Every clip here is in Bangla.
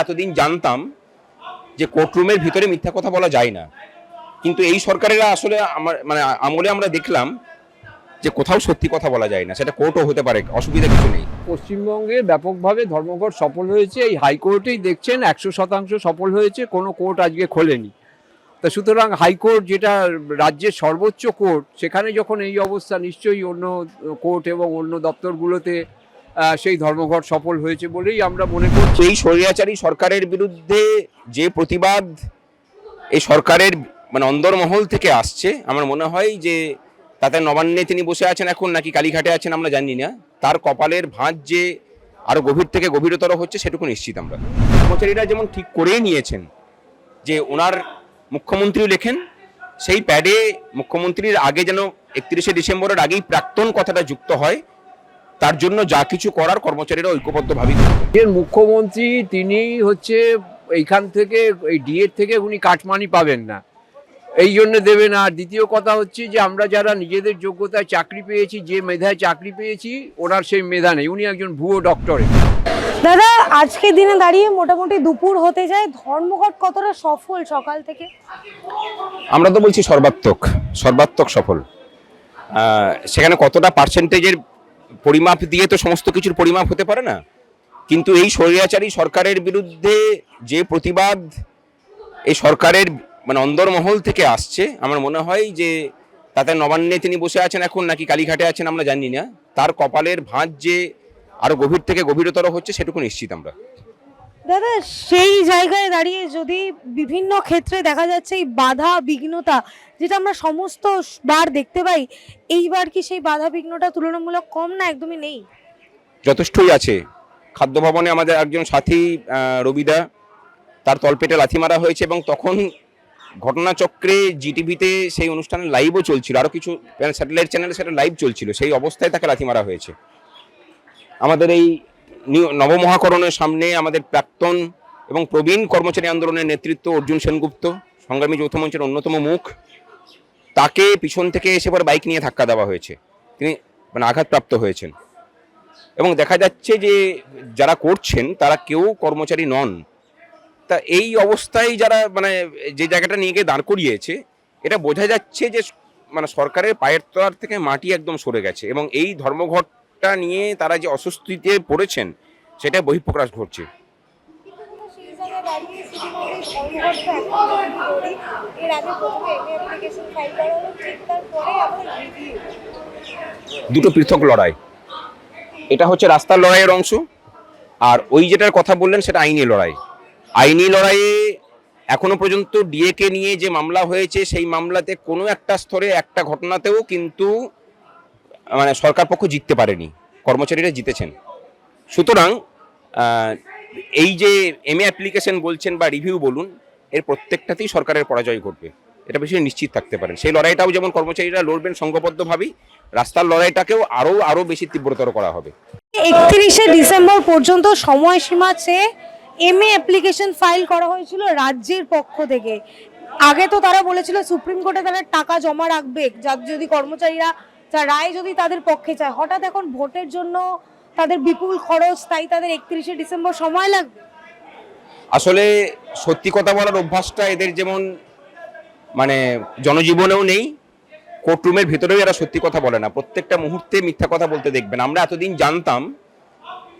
এতদিন জানতাম যে কোর্টরুমের ভিতরে মিথ্যা কথা বলা যায় না, কিন্তু এই সরকারেরা আসলে আমলে আমরা দেখলাম যে কোথাও সত্যি কথা বলা যায় না, সেটা কোর্টও হতে পারে, অসুবিধা কিছু নেই। পশ্চিমবঙ্গে ব্যাপকভাবে ধর্মঘট সফল হয়েছে। এই হাইকোর্টেই দেখছেন 100% সফল হয়েছে, কোনো কোর্ট আজকে খোলেনি। তা সুতরাং হাইকোর্ট, যেটা রাজ্যের সর্বোচ্চ কোর্ট, সেখানে যখন এই অবস্থা, নিশ্চয়ই অন্য কোর্ট এবং অন্য দপ্তরগুলোতে সেই ধর্মঘট সফল হয়েছে বলেই আমরা মনে করছি। এই স্বৈরাচারী সরকারের বিরুদ্ধে যে প্রতিবাদ এই সরকারের অন্দরমহল থেকে আসছে, আমার মনে হয় যে তাতে নবান্নে তিনি বসে আছেন এখন নাকি কালীঘাটে আছেন আমরা জানি না, তার কপালের ভাঁজ যে আরো গভীর থেকে গভীরতর হচ্ছে সেটুকু নিশ্চিত আমরা। কর্মচারীরা যেমন ঠিক করেই নিয়েছেন যে ওনার মুখ্যমন্ত্রী লেখেন, সেই প্যাডে মুখ্যমন্ত্রীর আগে যেন 31শে ডিসেম্বরের আগেই প্রাক্তন কথাটা যুক্ত হয়, তার জন্য যা কিছু করার কর্মচারীরা ঐক্যবদ্ধভাবেই করবেন। মুখ্যমন্ত্রী তিনি হচ্ছে এইখান থেকে, এই ডিএর থেকে উনি কাটমানি পাবেন না, এই জন্য দেবে না। আর দ্বিতীয় কথা হচ্ছে যে আমরা যারা নিজেদের যোগ্যতায় চাকরি পেয়েছি, যে মেধায় চাকরি পেয়েছি, ওনার সেই মেধা নেই, উনি একজন ভুয়ো ডক্টরেট। দাদা, আজকের দিনে দাঁড়িয়ে মোটামুটি দুপুর হতে যায়, ধর্মঘট কতটা সফল সকাল থেকে? আমরা তো বলছি সর্বাত্মক সফল। সেখানে কতটা পার্সেন্টেজের পরিমাপ দিয়ে তো সমস্ত কিছুর পরিমাপ হতে পারে না, কিন্তু এই স্বৈরাচারী সরকারের বিরুদ্ধে যে প্রতিবাদ এই সরকারের অন্দরমহল থেকে আসছে, আমার মনে হয় যে তাতে নবান্নে তিনি বসে আছেন এখন নাকি কালীঘাটে আছেন আমরা জানি না, তার কপালের ভাঁজ যে আরো গভীর থেকে গভীরতর হচ্ছে সেটুকু নিশ্চিত আমরা। দাদা, সেই জায়গায় দাঁড়িয়ে যদি বিভিন্ন ক্ষেত্রে দেখা যাচ্ছে এই বাধা বিঘ্নতা, যেটা আমরা সমস্ত বার দেখতে পাই, এইবার কি সেই বাধা বিঘ্নটা তুলনামূলক কম না একদমই নেই? যথেষ্টই আছে। খাদ্য ভবনে আমাদের একজন সাথী রবিদা, তার তলপেটে লাথি মারা হয়েছে, এবং তখন ঘটনাচক্রে জিটিভিতে সেই অনুষ্ঠানে লাইভও চলছিল, আরও কিছু স্যাটেলাইট চ্যানেলে সেটা লাইভ চলছিল, সেই অবস্থায় তাকে লাথি মারা হয়েছে। আমাদের এই নবমহাকরণের সামনে আমাদের প্রাক্তন এবং প্রবীণ কর্মচারী আন্দোলনের নেতৃত্ব অর্জুন সেনগুপ্ত, সংগ্রামী যৌথ মঞ্চের অন্যতম মুখ, তাকে পিছন থেকে এসে পরে বাইক নিয়ে ধাক্কা দেওয়া হয়েছে, তিনি আঘাতপ্রাপ্ত হয়েছেন। এবং দেখা যাচ্ছে যে যারা করছেন তারা কেউ কর্মচারী নন। তা এই অবস্থায় যারা যে জায়গাটা নিয়ে গিয়ে দাঁড় করিয়েছে, এটা বোঝা যাচ্ছে যে সরকারের পায়ের তলার থেকে মাটি একদম সরে গেছে, এবং এই ধর্মঘটটা নিয়ে তারা যে অস্বস্তিতে পড়েছেন সেটা বহিঃপ্রকাশ ঘটছে। দুটো পৃথক লড়াই, এটা হচ্ছে রাস্তার লড়াইয়ের অংশ, আর ওই যেটার কথা বললেন সেটা আইনি লড়াই। আইনি লড়াইয়ে এখনো পর্যন্ত ডিএকে নিয়ে যে মামলা হয়েছে, সেই মামলাতে কোনো একটা স্তরে একটা ঘটনাতেও কিন্তু সরকার পক্ষ জিততে পারেনি, কর্মচারীরা জিতেছেন। সুতরাং এই যে এমএ অ্যাপ্লিকেশন বলছেন বা রিভিউ বলুন, এর প্রত্যেকটাতেই সরকারের পরাজয় ঘটবে, এটা বেশি নিশ্চিত থাকতে পারেন। সেই লড়াইটাও যেমন কর্মচারীরা লড়বেন সংঘবদ্ধভাবেই, রাস্তার লড়াইটাকেও আরও বেশি তীব্রতর করা হবে। 31শে ডিসেম্বর পর্যন্ত সময়সীমা চেয়ে এমএ অ্যাপ্লিকেশন ফাইল করা হয়েছিল রাজ্যের পক্ষ থেকে। আগে তো তারা বলেছিল সুপ্রিম কোর্টে তারা টাকা জমা রাখবে যদি কর্মচারীরা রায় যদি তাদের পক্ষে চায়। হঠাৎ এখন ভোটের জন্য তাদের বিপুল খরচ, তাই তাদের 31শে ডিসেম্বর সময় লাগবে। আসলে সত্যি কথা বলার অভ্যাসটা এদের যেমন জনজীবনেও নেই, কোর্টরুমের ভিতরেও এরা সত্যি কথা বলে না, প্রত্যেকটা মুহূর্তে মিথ্যা কথা বলতে দেখবেন। আমরা এতদিন জানতাম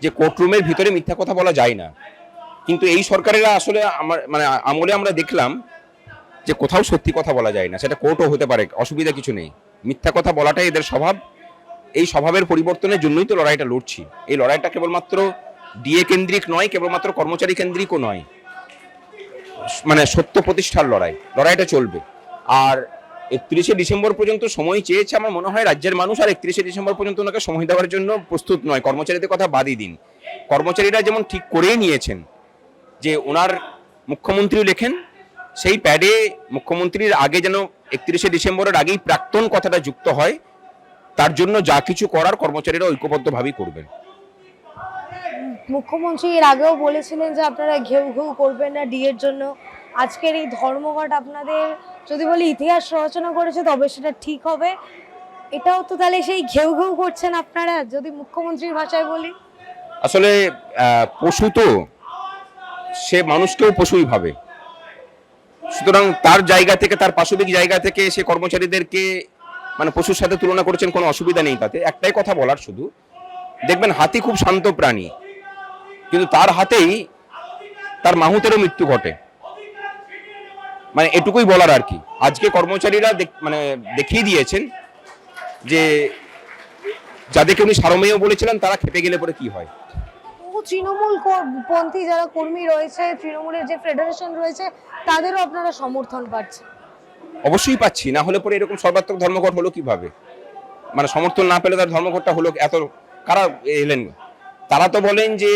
যে কোর্টরুমের ভিতরে মিথ্যা কথা বলা যায় না, কিন্তু এই সরকারেরা আসলে আমলে আমরা দেখলাম যে কোথাও সত্যি কথা বলা যায় না, সেটা কোর্টও হতে পারে, অসুবিধা কিছু নেই। মিথ্যা কথা বলাটাই এদের স্বভাব। এই স্বভাবের পরিবর্তনের জন্যই তো লড়াইটা লড়ছি। এই লড়াইটা কেবলমাত্র ডিএ কেন্দ্রিক নয়, কেবলমাত্র কর্মচারী কেন্দ্রিকও নয়, সত্য প্রতিষ্ঠার লড়াইটা চলবে। আর 31শে ডিসেম্বর পর্যন্ত সময় চেয়েছে, আমার মনে হয় রাজ্যের মানুষ আর 31শে ডিসেম্বর পর্যন্ত ওনাকে সময় দেওয়ার জন্য প্রস্তুত নয়। কর্মচারীদের কথা বাদই দিন, কর্মচারীরা যেমন ঠিক করেই নিয়েছেন যে ওনার মুখ্যমন্ত্রী লেখেন, সেই প্যাডে মুখ্যমন্ত্রীর আগে যেন 31শে ডিসেম্বরের আগেই প্রাক্তন কথাটা যুক্ত হয়, তার জন্য যা কিছু করার কর্মচারীরা ঐক্যবদ্ধভাবেই করবেন। মুখ্যমন্ত্রী এর আগেও বলেছিলেন যে আপনারা ঘেউ ঘেউ করবেন না ডিএর জন্য। আজকের এই ধর্মঘট আপনাদের যদি বলি ইতিহাস রচনা করেছে, তবে সেটা ঠিক হবে। এটাও তো তাহলে সেই ঘেউ ঘেউ করছেন আপনারা, যদি মুখ্যমন্ত্রীর ভাষায় বলি। আসলে পশু তো সে মানুষকেও পশুই ভাবে। সুতরাং তার জায়গা থেকে, তার পাশবিক জায়গা থেকে সে কর্মচারীদেরকে মানে পশুর সাথে তুলনা করেছেন, কোনো অসুবিধা নেই তাতে। একটাই কথা বলার শুধু, দেখবেন হাতি খুব শান্ত প্রাণী, কিন্তু তার হাতেই তার মাহুতেরও মৃত্যু ঘটে। মানে এটুকুই বলার আর কি। আজকে কর্মচারীরা মানে দেখিয়ে দিয়েছেন যে যাদেরকে উনি সারমেয় বলেছিলেন তারা খেপে গেলে পরে কি হয়। তৃণমূল পন্থী যারা কর্মী রয়েছে, তৃণমূলের যে ফেডারেশন রয়েছে, তাদেরও আপনারা সমর্থন পাচ্ছেন? অবশ্যই পাচ্ছি, না হলে পরে এরকম সর্বাত্মক ধর্মঘট হলো কিভাবে? মানে সমর্থন না পেলে তার ধর্মঘটটা হলো এত। কারা এলেন? তারা তো বলেন যে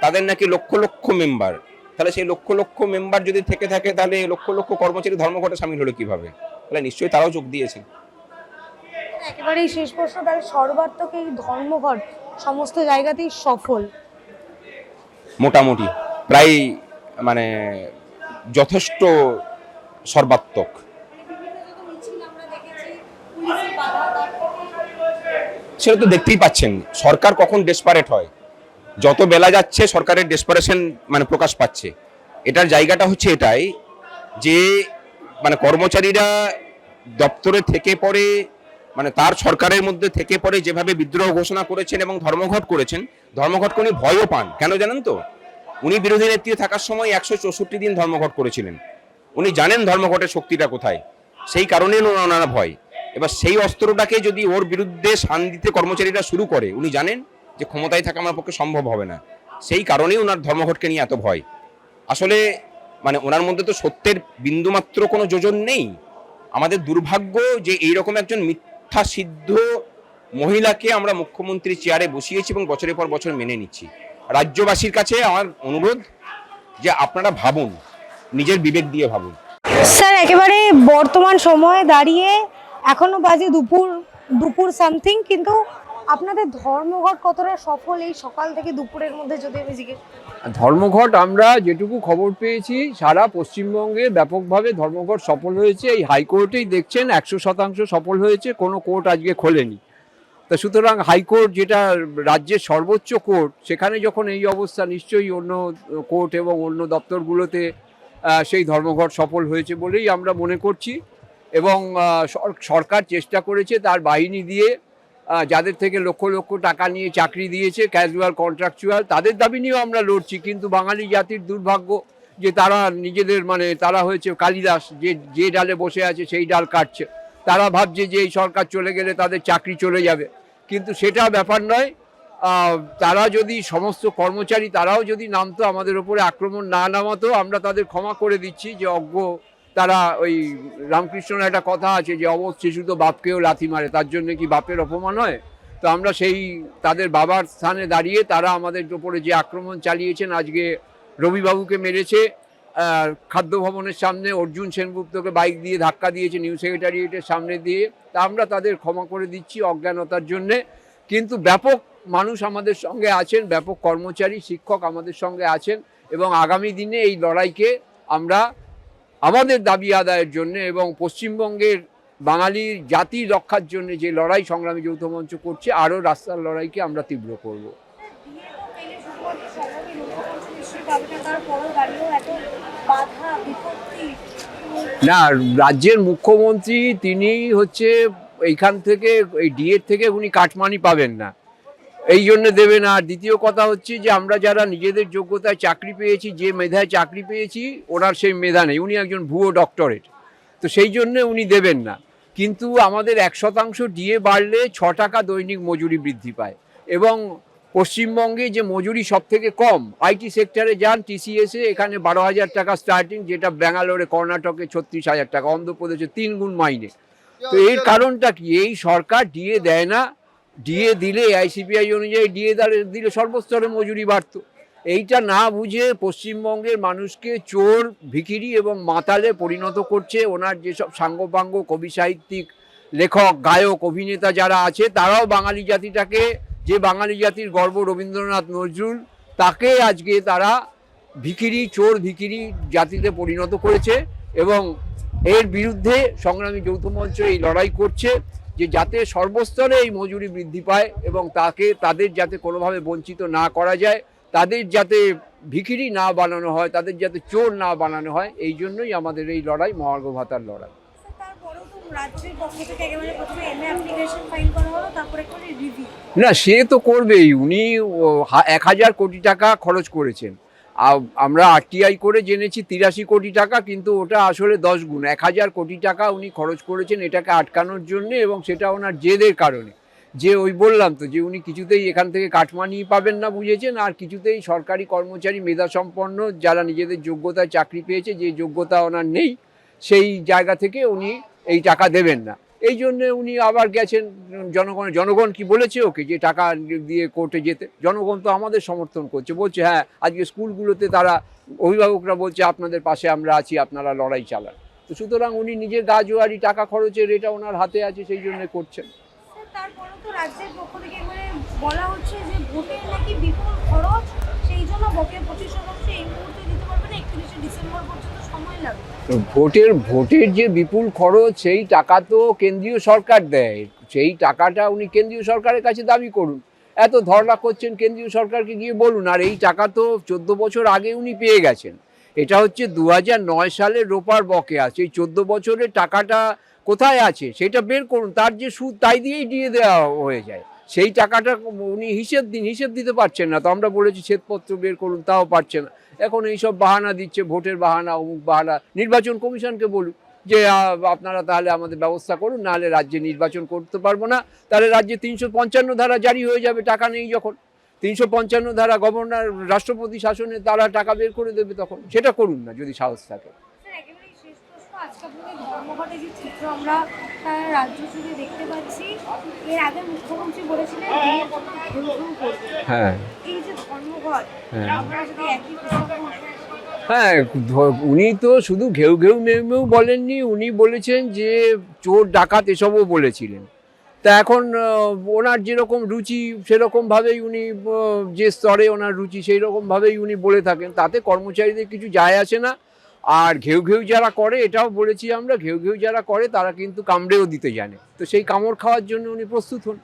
তাদের নাকি লক্ষ লক্ষ মেম্বার, তাহলে সেই লক্ষ লক্ষ মেম্বার যদি থেকে থাকে তাহলে লক্ষ লক্ষ কর্মচারী ধর্মঘটে সামিল হলো কিভাবে? তাহলে নিশ্চয়ই তারাও যোগ দিয়েছেন। একেবারেই শেষ প্রশ্ন, তাহলে সর্বাত্মক এই ধর্মঘট সমস্ত জায়গাতেই সফল? মোটামুটি প্রায় মানে যথেষ্ট সর্বাত্মক। সেটা তো দেখতেই পাচ্ছেন, সরকার কখন ডেসপারেট হয়। যত বেলা যাচ্ছে সরকারের ডেসপারেশন মানে প্রকাশ পাচ্ছে। এটার জায়গাটা হচ্ছে এটাই যে মানে কর্মচারীরা দপ্তরে থেকে পরে, মানে তার সরকারের মধ্যে থেকে পরে যেভাবে বিদ্রোহ ঘোষণা করেছেন এবং ধর্মঘট করেছেন, ধর্মঘটকে উনি ভয়ও পান। কেন জানেন তো? উনি বিরোধী নেত্রী থাকার সময় 164 দিন ধর্মঘট করেছিলেন। উনি জানেন ধর্মঘটের শক্তিটা কোথায়, সেই কারণেই ওনারা ভয়। এবার সেই অস্ত্রটাকে যদি ওর বিরুদ্ধে শান্তিতে কর্মচারীরা শুরু করে, উনি জানেন যে ক্ষমতায় থাকা আমার পক্ষে সম্ভব হবে না, সেই কারণেই ওনার ধর্মঘটকে নিয়ে এত ভয়। আসলে মানে ওনার মধ্যে তো সত্যের বিন্দুমাত্র কোনো যোজন নেই। আমাদের দুর্ভাগ্য যে এইরকম একজন মিথ্যা সিদ্ধ মহিলাকে আমরা মুখ্যমন্ত্রী চেয়ারে বসিয়েছি এবং বছরের পর বছর মেনে নিচ্ছি। রাজ্যবাসীর কাছে আমার অনুরোধ যে আপনারা ভাবুন, নিজের বিবেক দিয়ে ভাবুন। স্যার, একেবারে বর্তমান সময়ে দাঁড়িয়ে এখনো বাজে দুপুর সামথিং, কিন্তু আপনাদের ধর্মঘট কতটা সফল এই সকাল থেকে দুপুরের মধ্যে যদি আমি জিজ্ঞেস? ধর্মঘট আমরা যেটুকু খবর পেয়েছি সারা পশ্চিমবঙ্গে ব্যাপকভাবে ধর্মঘট সফল হয়েছে। এই হাইকোর্টেই দেখছেন 100% সফল হয়েছে, কোনো কোর্ট আজকে খোলেনি। তা সুতরাং হাইকোর্ট যেটা রাজ্যের সর্বোচ্চ কোর্ট, সেখানে যখন এই অবস্থা, নিশ্চয়ই অন্য কোর্ট এবং অন্য দপ্তরগুলোতে সেই ধর্মঘট সফল হয়েছে বলেই আমরা মনে করছি। এবং সরকার চেষ্টা করেছে তার বাহিনী দিয়ে যাদের থেকে লক্ষ লক্ষ টাকা নিয়ে চাকরি দিয়েছে, ক্যাজুয়াল কন্ট্রাকচুয়াল, তাদের দাবি নিয়েও আমরা লড়ছি। কিন্তু বাঙালি জাতির দুর্ভাগ্য যে তারা নিজেদের মানে তারা হয়েছে কালিদাস, যে ডালে বসে আছে সেই ডাল কাটছে। তারা ভাবছে যে এই সরকার চলে গেলে তাদের চাকরি চলে যাবে, কিন্তু সেটা ব্যাপার নয়। তারা যদি সমস্ত কর্মচারী তারাও যদি নামতো, আমাদের ওপরে আক্রমণ না নামাতো, আমরা তাদের ক্ষমা করে দিচ্ছি। যে অজ্ঞ তারা, ওই রামকৃষ্ণের একটা কথা আছে যে অবধ শিশু তো বাপকেও লাথি মারে, তার জন্য কি বাপের অপমান হয়? তো আমরা সেই তাদের বাবার স্থানে দাঁড়িয়ে তারা আমাদের ওপরে যে আক্রমণ চালিয়েছেন, আজকে রবিবাবুকে মেরেছে খাদ্য ভবনের সামনে, অর্জুন সেনগুপ্তকে বাইক দিয়ে ধাক্কা দিয়েছে নিউ সেক্রেটারিয়েটের সামনে দিয়ে, তা আমরা তাদের ক্ষমা করে দিচ্ছি অজ্ঞানতার জন্যে। কিন্তু ব্যাপক মানুষ আমাদের সঙ্গে আছেন, ব্যাপক কর্মচারী শিক্ষক আমাদের সঙ্গে আছেন, এবং আগামী দিনে এই লড়াইকে আমরা আমাদের দাবি আদায়ের জন্য এবং পশ্চিমবঙ্গের বাঙালি জাতির রক্ষার জন্য যে লড়াই সংগ্রামী যৌথ মঞ্চ করছে, আরও রাস্তার লড়াইকে আমরা তীব্র করব। না, রাজ্যের মুখ্যমন্ত্রী তিনি হচ্ছে এইখান থেকে, এই ডিএর থেকে উনি কাটমানি পাবেন না, এই জন্য দেবে না। আর দ্বিতীয় কথা হচ্ছে যে আমরা যারা নিজেদের যোগ্যতায় চাকরি পেয়েছি, যে মেধায় চাকরি পেয়েছি, ওনার সেই মেধা নেই, উনি একজন ভুয়ো ডক্টরেট, তো সেই জন্য উনি দেবেন না। কিন্তু আমাদের 1% ডিএ বাড়লে 6 টাকা দৈনিক মজুরি বৃদ্ধি পায়। এবং পশ্চিমবঙ্গে যে মজুরি সব থেকে কম, আইটি সেক্টরে যান, টিসিএসে এখানে 12,000 টাকা স্টার্টিং, যেটা ব্যাঙ্গালোরে কর্ণাটকে 36,000 টাকা, অন্ধ্রপ্রদেশে 3 গুণ মাইনে। তো এর কারণটা কি? এই সরকার ডিএ দেয় না। ডিএ দিলে আইসিপিআই অনুযায়ী ডিএ দিলে সর্বস্তরে মজুরি বাড়তো। এইটা না বুঝে পশ্চিমবঙ্গের মানুষকে চোর, ভিখিরি এবং মাতালে পরিণত করছে। ওনার যেসব সাঙ্গপাঙ্গ কবি, সাহিত্যিক, লেখক, গায়ক, অভিনেতা যারা আছে, তারাও বাঙালি জাতিটাকে, যে বাঙালি জাতির গর্ব রবীন্দ্রনাথ নজরুল, তাকে আজকে তারা ভিখিরি, চোর ভিখিরি জাতিতে পরিণত করেছে। এবং এর বিরুদ্ধে সংগ্রামী যৌথ মঞ্চ এই লড়াই করছে যে যাতে সর্বস্তরে এই মজুরি বৃদ্ধি পায় এবং তাদের যাতে কোনোভাবে বঞ্চিত না করা যায়, তাদের যাতে ভিখিরি না বানানো হয়, তাদের যাতে চোর না বানানো হয়, এই জন্যই আমাদের এই লড়াই, মহার্ঘ ভাতার লড়াই। তারপরেও তো রাজ্যের পক্ষ থেকে একেবারে প্রথমে এমএ অ্যাপ্লিকেশন ফাইল করা হলো, তারপরে করে রিভিউ। না, সে তো করবেই। উনি 1,000 কোটি টাকা খরচ করেছেন। আমরা আরটিআই করে জেনেছি 83 কোটি টাকা, কিন্তু ওটা আসলে 10 গুণ। 1,000 কোটি টাকা উনি খরচ করেছেন এটাকে আটকানোর জন্য, এবং সেটা ওনার জেদের কারণে। যে ওই বললাম তো, যে উনি কিছুতেই এখান থেকে কাটমানি পাবেন না বুঝেছেন, আর কিছুতেই সরকারি কর্মচারী মেধাসম্পন্ন যারা নিজেদের যোগ্যতায় চাকরি পেয়েছে, যে যোগ্যতা ওনার নেই, সেই জায়গা থেকে উনি এই টাকা দেবেন না। এই জন্য উনি আবার গেছেন জনগণ কি বলেছে ওকে যে টাকা দিয়ে কোর্টে যেতে? জনগণ তো আমাদের সমর্থন করছে, বলছে হ্যাঁ আজকে স্কুলগুলোতে তারা অভিভাবকরা বলছে আপনাদের পাশে আমরা আছি, আপনারা লড়াই চালান। তো সুতরাং উনি নিজের গা জোয়ারি টাকা খরচের এটা ওনার হাতে আছে, সেই জন্য করছেন। তারপরেও তো রাজ্যের পক্ষ থেকে মানে বলা হচ্ছে যে ভোটের নাকি বিপুল খরচ, সেই জন্য বকেয়া 25% এই মুহূর্তে দিতে পারবে না, 31শে ডিসেম্বর পর্যন্ত সময় লাগবে। তো ভোটের যে বিপুল খরচ, সেই টাকা তো কেন্দ্রীয় সরকার দেয়। সেই টাকাটা উনি কেন্দ্রীয় সরকারের কাছে দাবি করুন। এত ধরলা করছেন, কেন্দ্রীয় সরকারকে গিয়ে বলুন। আর এই টাকা তো 14 বছর আগে উনি পেয়ে গেছেন। এটা হচ্ছে 2009 সালের রোপার বকেয়া। সেই 14 বছরের টাকাটা কোথায় আছে সেটা বের করুন। তার যে সুদ তাই দিয়েই দিয়ে দেওয়া হয়ে যায়। সেই টাকাটা উনি হিসেব দিতে পারছেন না। তো আমরা বলেছি শ্বেতপত্র বের করুন, তাও পারছে না। এখন এইসব বাহানা দিচ্ছে, ভোটের বাহানা, অমুক বাহানা। নির্বাচন কমিশনকে বলুন যে আপনারা তাহলে আমাদের ব্যবস্থা করুন, নাহলে রাজ্যে নির্বাচন করতে পারবো না। তাহলে রাজ্যে 355 ধারা জারি হয়ে যাবে, টাকা নেই যখন। 355 ধারা গভর্নর, রাষ্ট্রপতি শাসনে তারা টাকা বের করে দেবে, তখন সেটা করুন না যদি সাহস থাকে। একেবারেই শেষ প্রশ্ন, আজকে আপনাদের ধর্মঘটের যে চিত্র আমরা রাজ্য জুড়ে দেখতে পাচ্ছি, এর আগে মুখ্যমন্ত্রী বলেছিলেন দিনের জন্য ঘুম করবে। হ্যাঁ, এই যে ধর্মঘট, আমরা যদি একই প্রসঙ্গ উঠে আসি, হ্যাঁ, উনি তো শুধু ঘেউ ঘেউ মেউ মেউ বলেননি, উনি বলেছেন যে চোর ডাকাত এসবও বলেছিলেন। তা এখন ওনার যেরকম রুচি সেরকমভাবেই উনি, যে স্তরে ওনার রুচি সেই রকমভাবেই উনি বলে থাকেন। তাতে কর্মচারীদের কিছু যায় আসে না। আর ঘেউ ঘেউ যারা করে, এটাও বলেছি আমরা, ঘেউ ঘেউ যারা করে তারা কিন্তু কামড়েও দিতে জানে। তো সেই কামড় খাওয়ার জন্য উনি প্রস্তুত হন।